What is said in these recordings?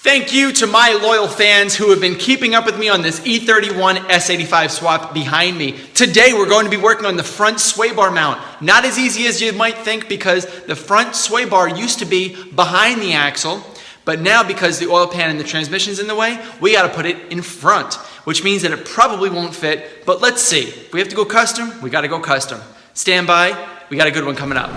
Thank you to my loyal fans who have been keeping up with me on this E31 S85 swap behind me. Today we're going to be working on the front sway bar mount. Not as easy as you might think because the front sway bar used to be behind the axle, but now because the oil pan and the transmission's in the way, we got to put it in front, which means that it probably won't fit, but let's see. If we have to go custom, we got to go custom. Stand by, we got a good one coming up.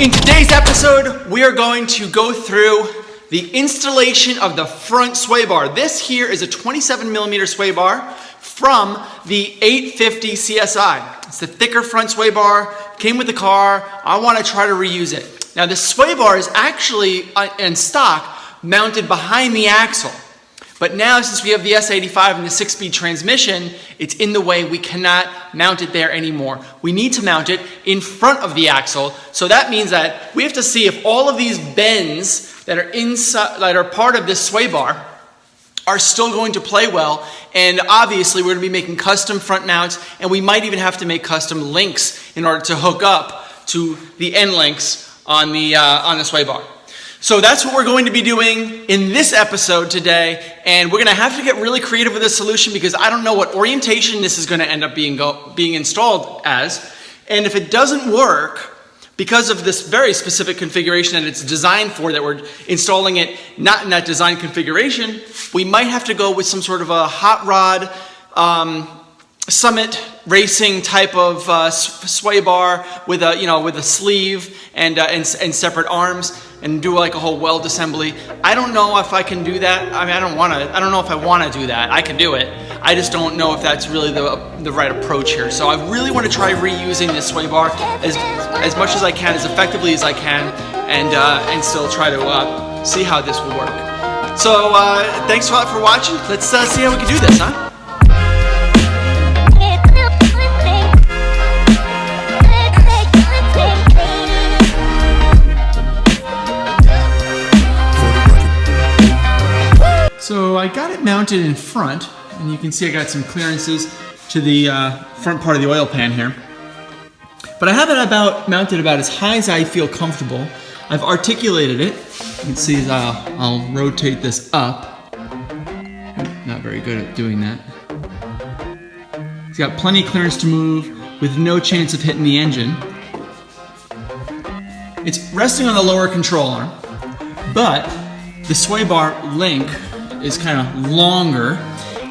In today's episode, we are going to go through the installation of the front sway bar. This here is a 27mm sway bar from the 850 CSI. It's the thicker front sway bar, came with the car. I want to try to reuse it. Now the sway bar is actually in stock mounted behind the axle. But now since we have the S85 and the 6-speed transmission, it's in the way. We cannot mount it there anymore. We need to mount it in front of the axle. So that means that we have to see if all of these bends that are inside, that are part of this sway bar, are still going to play well. And obviously we're going to be making custom front mounts, and we might even have to make custom links in order to hook up to the end links on the sway bar. So that's what we're going to be doing in this episode today, and we're going to have to get really creative with this solution because I don't know what orientation this is going to end up being installed as. And if it doesn't work, because of this very specific configuration that it's designed for, that we're installing it not in that design configuration, we might have to go with some sort of a hot rod, summit racing type of sway bar with a sleeve and separate arms, and do like a whole weld assembly. I don't know if I can do that. I mean, I don't know if I want to do that. I can do it. I just don't know if that's really the right approach here. So I really want to try reusing this sway bar as much as I can, as effectively as I can, and still try to see how this will work. So thanks a lot for watching. Let's see how we can do this, huh? So I got it mounted in front, and you can see I got some clearances to the front part of the oil pan here. But I have it mounted about as high as I feel comfortable. I've articulated it. You can see as I'll rotate this up. Not very good at doing that. It's got plenty of clearance to move with no chance of hitting the engine. It's resting on the lower control arm, but the sway bar link is kind of longer,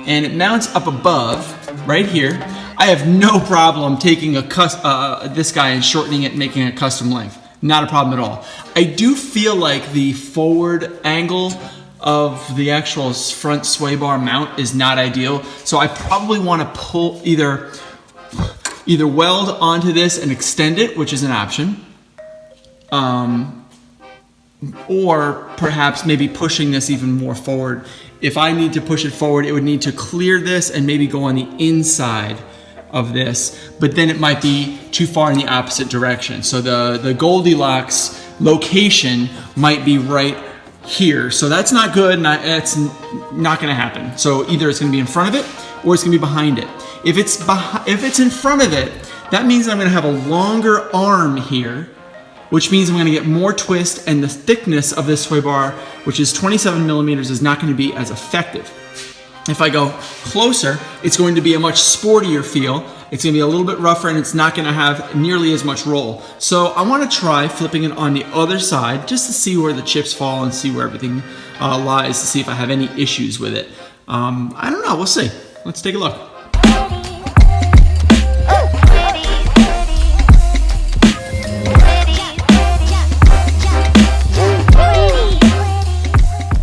and it mounts up above right here. I have no problem taking this guy and shortening it and making a custom length. Not a problem at all. I do feel like the forward angle of the actual front sway bar mount is not ideal, so I probably want to pull either weld onto this and extend it, which is an option, or perhaps maybe pushing this even more forward. If I need to push it forward, it would need to clear this and maybe go on the inside of this, but then it might be too far in the opposite direction. So the Goldilocks location might be right here. So that's not good, and that's not gonna happen. So either it's gonna be in front of it or it's gonna be behind it. If it's in front of it, that means I'm gonna have a longer arm here, which means I'm going to get more twist, and the thickness of this sway bar, which is 27mm, is not going to be as effective. If I go closer, it's going to be a much sportier feel. It's going to be a little bit rougher, and it's not going to have nearly as much roll. So I want to try flipping it on the other side just to see where the chips fall and see where everything lies, to see if I have any issues with it. I don't know. We'll see. Let's take a look.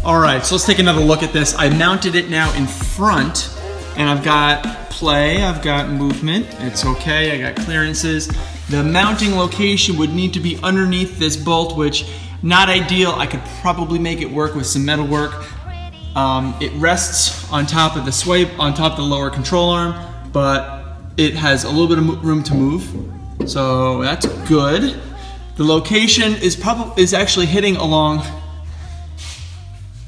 Alright, so let's take another look at this. I mounted it now in front, and I've got play, I've got movement, it's okay, I got clearances. The mounting location would need to be underneath this bolt, which not ideal. I could probably make it work with some metal work. It rests on top of the sway, on top of the lower control arm, but it has a little bit of room to move, so that's good. The location is actually hitting along.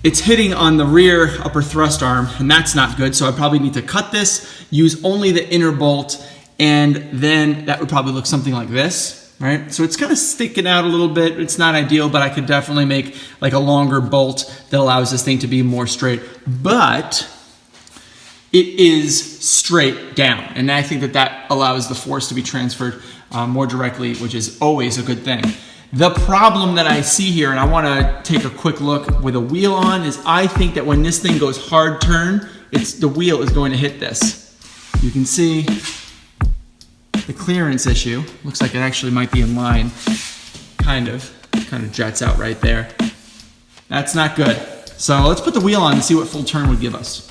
It's hitting on the rear upper thrust arm, and that's not good, so I probably need to cut this, use only the inner bolt, and then that would probably look something like this. right? So it's kind of sticking out a little bit. It's not ideal, but I could definitely make like a longer bolt that allows this thing to be more straight. But it is straight down, and I think that that allows the force to be transferred more directly, which is always a good thing. The problem that I see here, and I want to take a quick look with a wheel on, is I think that when this thing goes hard turn, the wheel is going to hit this. You can see the clearance issue. Looks like it actually might be in line. Kind of jets out right there. That's not good. So let's put the wheel on and see what full turn would give us.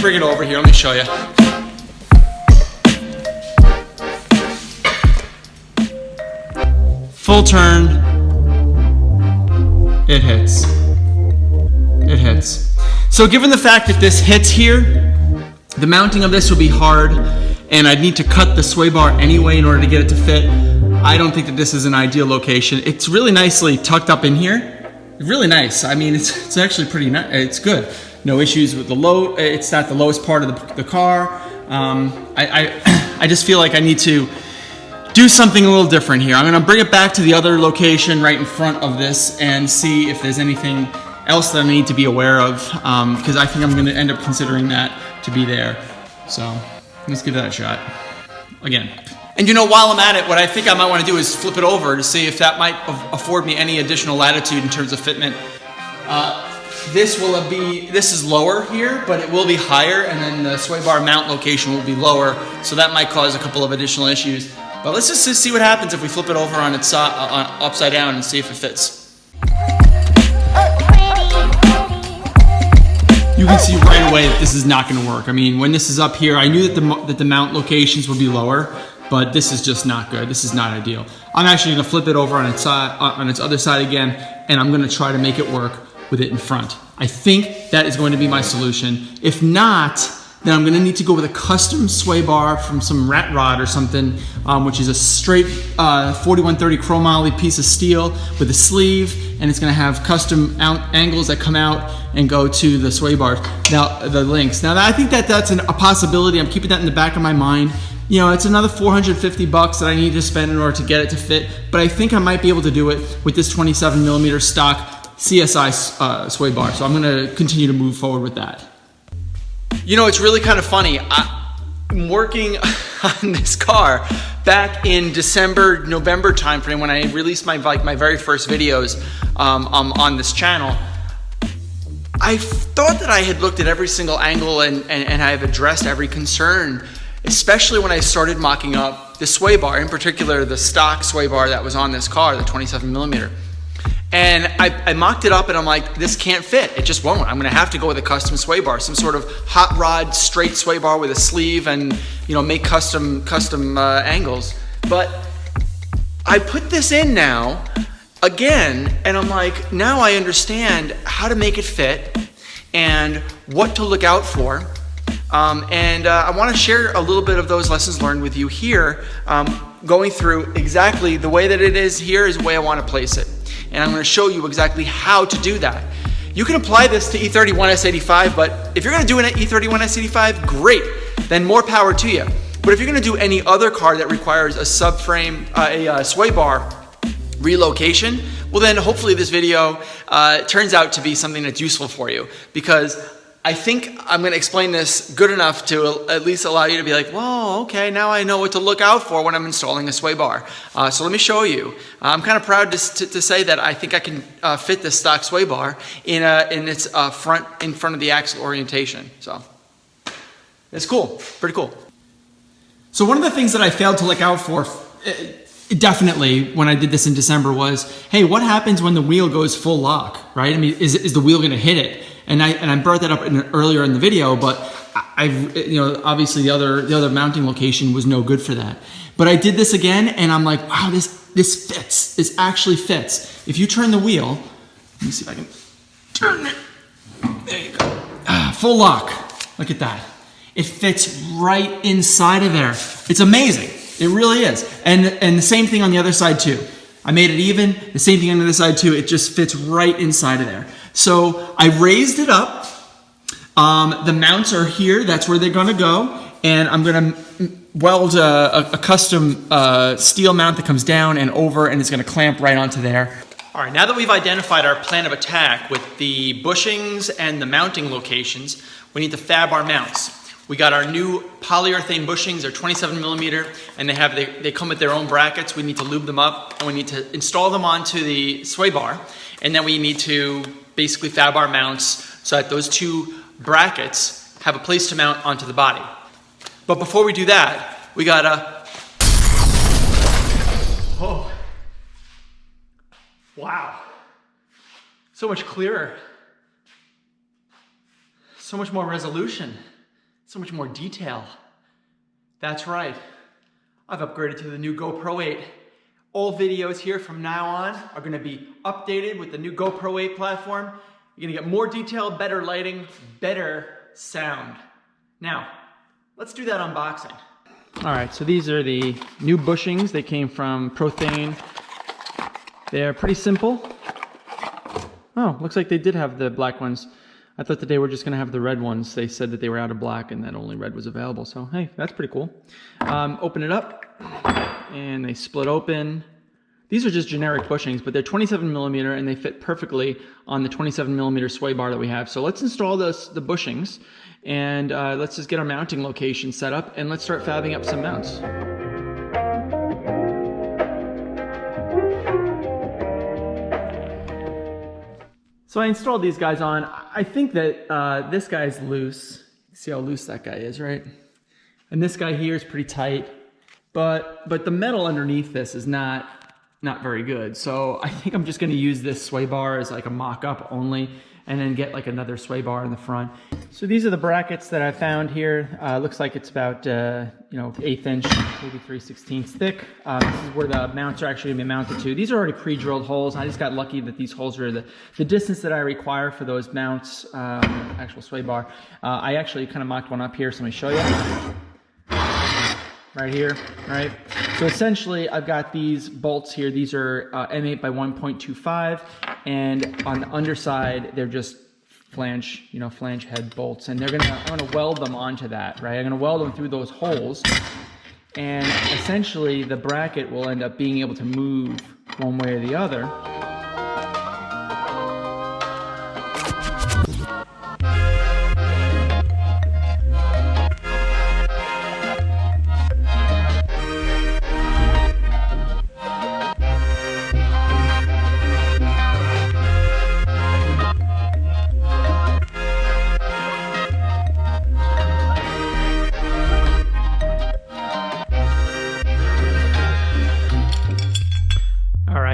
Bring it over here, let me show you. Full turn, it hits. It hits. So given the fact that this hits here, the mounting of this will be hard, and I'd need to cut the sway bar anyway in order to get it to fit. I don't think that this is an ideal location. It's really nicely tucked up in here. Really nice. I mean, it's actually pretty nice. It's good. No issues with the low. It's not the lowest part of the car. I just feel like I need to do something a little different here. I'm gonna bring it back to the other location right in front of this and see if there's anything else that I need to be aware of, because I think I'm gonna end up considering that to be there. So let's give that a shot again. And you know, while I'm at it, what I think I might want to do is flip it over to see if that might afford me any additional latitude in terms of fitment. This is lower here, but it will be higher, and then the sway bar mount location will be lower, so that might cause a couple of additional issues. But let's just see what happens if we flip it over on its upside down and see if it fits. You can see right away that this is not going to work. I mean, when this is up here, I knew that the mount locations would be lower, but this is just not good. This is not ideal. I'm actually going to flip it over on its other side again, and I'm going to try to make it work with it in front. I think that is going to be my solution. If not, then I'm gonna need to go with a custom sway bar from some rat rod or something, which is a straight 4130 chromoly piece of steel with a sleeve, and it's gonna have custom angles that come out and go to the sway bars. Now, the links. Now, I think that's a possibility. I'm keeping that in the back of my mind. You know, it's another 450 bucks that I need to spend in order to get it to fit, but I think I might be able to do it with this 27mm stock CSI sway bar. So I'm gonna continue to move forward with that. You know, it's really kind of funny. I'm working on this car back in December, November timeframe when I released my very first videos on this channel. I thought that I had looked at every single angle and I have addressed every concern, especially when I started mocking up the sway bar, in particular the stock sway bar that was on this car, the 27mm. And I mocked it up and I'm like, this can't fit. It just won't. I'm gonna have to go with a custom sway bar, some sort of hot rod straight sway bar with a sleeve and, you know, make custom angles. But I put this in now again, and I'm like, now I understand how to make it fit and what to look out for. I want to share a little bit of those lessons learned with you here, going through exactly the way that it is here is the way I want to place it. And I'm going to show you exactly how to do that. You can apply this to E31 S85, but if you're going to do an E31 S85, great, then more power to you. But if you're going to do any other car that requires a subframe, a sway bar relocation, well then hopefully this video turns out to be something that's useful for you, because I think I'm going to explain this good enough to at least allow you to be like, whoa, okay, now I know what to look out for when I'm installing a sway bar. So let me show you. I'm kind of proud to say that I think I can fit this stock sway bar in its in front of the axle orientation. So it's cool, pretty cool. So one of the things that I failed to look out for, definitely when I did this in December, was, hey, what happens when the wheel goes full lock, right? I mean, is the wheel going to hit it? And I brought that up earlier in the video, but obviously the other mounting location was no good for that. But I did this again, and I'm like, wow, this this fits. This actually fits. If you turn the wheel, let me see if I can turn it. There you go. Full lock. Look at that. It fits right inside of there. It's amazing. It really is. And the same thing on the other side too. I made it even. The same thing on the other side too. It just fits right inside of there. So I raised it up. The mounts are here. That's where they're gonna go. And I'm gonna weld a custom steel mount that comes down and over, and it's gonna clamp right onto there. All right, now that we've identified our plan of attack with the bushings and the mounting locations, we need to fab our mounts. We got our new polyurethane bushings. They're 27 millimeter, and they come with their own brackets. We need to lube them up, and we need to install them onto the sway bar, and then we need to basically fab our mounts so that those two brackets have a place to mount onto the body. But before we do that, we gotta... Oh. Wow. So much clearer. So much more resolution. So much more detail. That's right. I've upgraded to the new GoPro 8. All videos here from now on are gonna be updated with the new GoPro 8 platform. You're gonna get more detail, better lighting, better sound. Now, let's do that unboxing. All right, so these are the new bushings. They came from Prothane. They're pretty simple. Oh, looks like they did have the black ones. I thought that they were just gonna have the red ones. They said that they were out of black and that only red was available. So, hey, that's pretty cool. Open it up and they split open. These are just generic bushings, but they're 27 millimeter and they fit perfectly on the 27 millimeter sway bar that we have. So let's install the bushings and let's just get our mounting location set up and let's start fabbing up some mounts. So I installed these guys on. I think that this guy's loose. See how loose that guy is, right? And this guy here is pretty tight, but the metal underneath this is not very good. So I think I'm just gonna use this sway bar as like a mock-up only and then get like another sway bar in the front. So these are the brackets that I found here. Looks like it's about, 1/8 inch, maybe 3/16 thick. This is where the mounts are actually gonna be mounted to. These are already pre-drilled holes. I just got lucky that these holes are the distance that I require for those mounts, actual sway bar. I actually kind of mocked one up here, so let me show you. Right here, right? So essentially, I've got these bolts here. These are M8 by 1.25, and on the underside, they're just flange head bolts, and I'm gonna weld them onto that, right? I'm gonna weld them through those holes, and essentially, the bracket will end up being able to move one way or the other.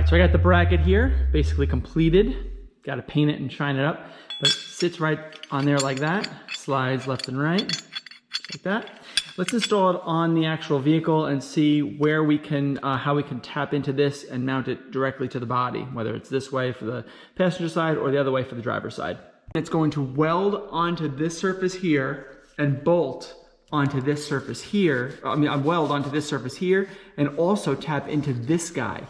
So I got the bracket here, basically completed. Got to paint it and shine it up, but it sits right on there like that. Slides left and right, just like that. Let's install it on the actual vehicle and see where we can, how we can tap into this and mount it directly to the body, whether it's this way for the passenger side or the other way for the driver's side. It's going to weld onto this surface here and bolt onto this surface here. Weld onto this surface here and also tap into this guy.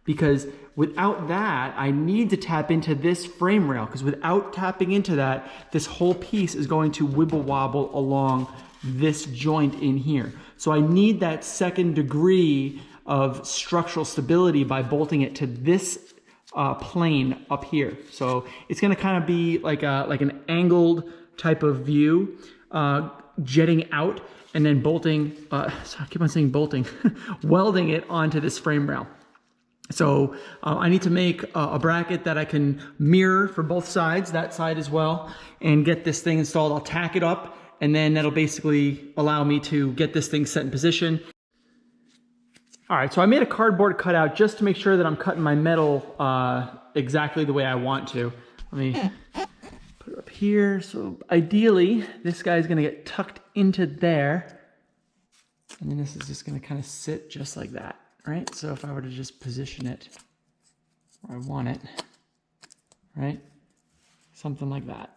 Because without that, I need to tap into this frame rail, because without tapping into that, this whole piece is going to wibble wobble along this joint in here. So I need that second degree of structural stability by bolting it to this plane up here. So it's gonna kind of be like an angled type of view, jetting out and then bolting, I keep on saying bolting, welding it onto this frame rail. So I need to make a bracket that I can mirror for both sides, that side as well, and get this thing installed. I'll tack it up, and then that'll basically allow me to get this thing set in position. All right, so I made a cardboard cutout just to make sure that I'm cutting my metal exactly the way I want to. Let me put it up here. So ideally, this guy's gonna get tucked into there, and then this is just gonna kind of sit just like that. right? So if I were to just position it where I want it, right? Something like that.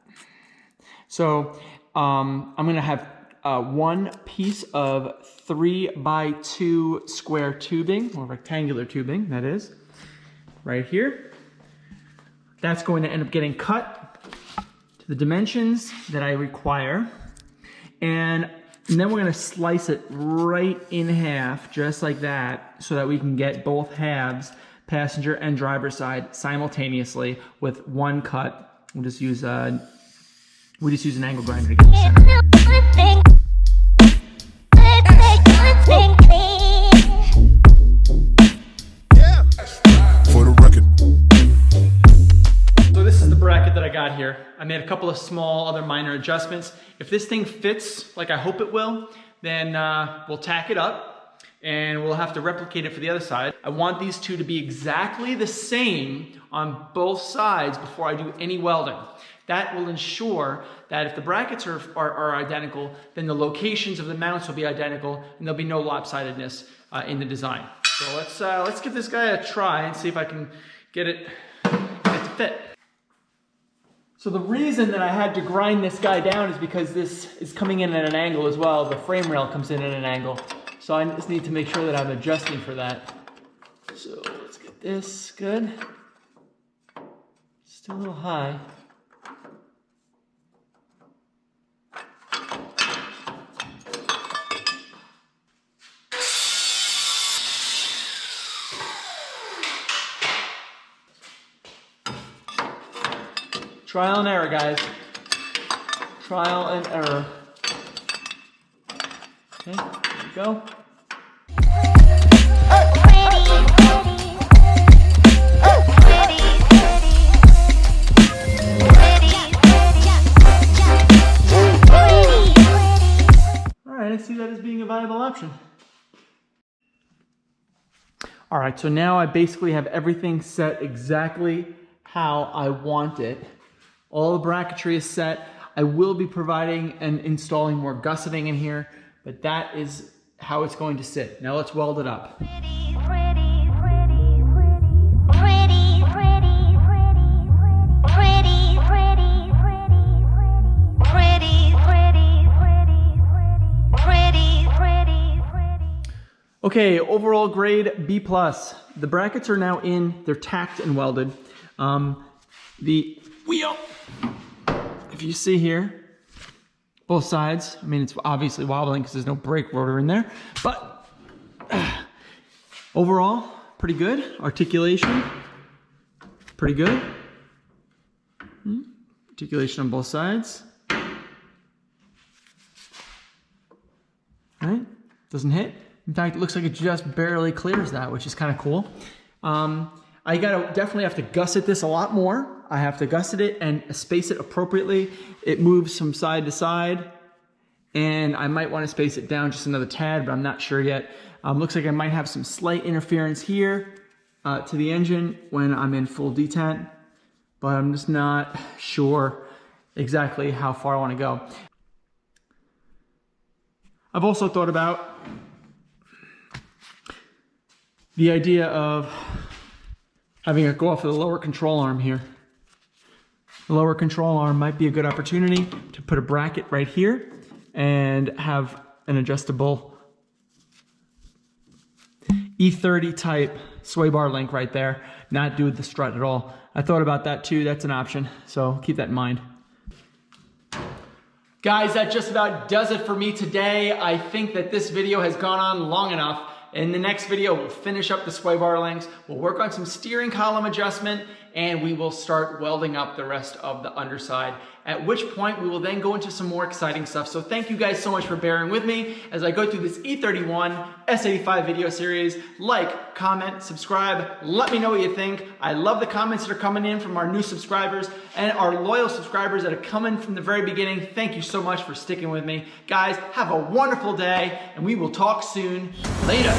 So I'm gonna have one piece of 3x2 square tubing, or rectangular tubing, that is, right here. That's going to end up getting cut to the dimensions that I require. And then we're gonna slice it right in half, just like that, so that we can get both halves, passenger and driver side, simultaneously with one cut. We'll just use an angle grinder to get this in. So this is the bracket that I got here. I made a couple of small other minor adjustments. If this thing fits like I hope it will, then we'll tack it up and we'll have to replicate it for the other side. I want these two to be exactly the same on both sides before I do any welding. That will ensure that if the brackets are identical, then the locations of the mounts will be identical and there'll be no lopsidedness in the design. So let's give this guy a try and see if I can get it to fit. So the reason that I had to grind this guy down is because this is coming in at an angle as well. The frame rail comes in at an angle. So I just need to make sure that I'm adjusting for that. So let's get this good. Still a little high. Trial and error, guys. Trial and error. Okay, there we go. All right, I see that as being a viable option. All right, so now I basically have everything set exactly how I want it. All the bracketry is set. I will be providing and installing more gusseting in here, but that is how it's going to sit. Now let's weld it up. Okay, overall grade B+. The brackets are now in, they're tacked and welded. The wheel, if you see here, both sides, I mean, it's obviously wobbling because there's no brake rotor in there, but overall, pretty good. Articulation, pretty good. Articulation on both sides. All right, doesn't hit. In fact, it looks like it just barely clears that, which is kind of cool. I definitely have to gusset this a lot more. I have to gusset it and space it appropriately. It moves from side to side, and I might want to space it down just another tad, but I'm not sure yet. Looks like I might have some slight interference here to the engine when I'm in full detent, but I'm just not sure exactly how far I want to go. I've also thought about the idea of having it go off of the lower control arm here. The lower control arm might be a good opportunity to put a bracket right here and have an adjustable E30 type sway bar link right there, not do the strut at all. I thought about that too, that's an option, so keep that in mind. Guys, that just about does it for me today. I think that this video has gone on long enough. In the next video, we'll finish up the sway bar links, we'll work on some steering column adjustment, and we will start welding up the rest of the underside, at which point we will then go into some more exciting stuff. So thank you guys so much for bearing with me as I go through this E31 S85 video series. Like, comment, subscribe, let me know what you think. I love the comments that are coming in from our new subscribers and our loyal subscribers that are coming from the very beginning. Thank you so much for sticking with me. Guys, have a wonderful day, and we will talk soon. Later.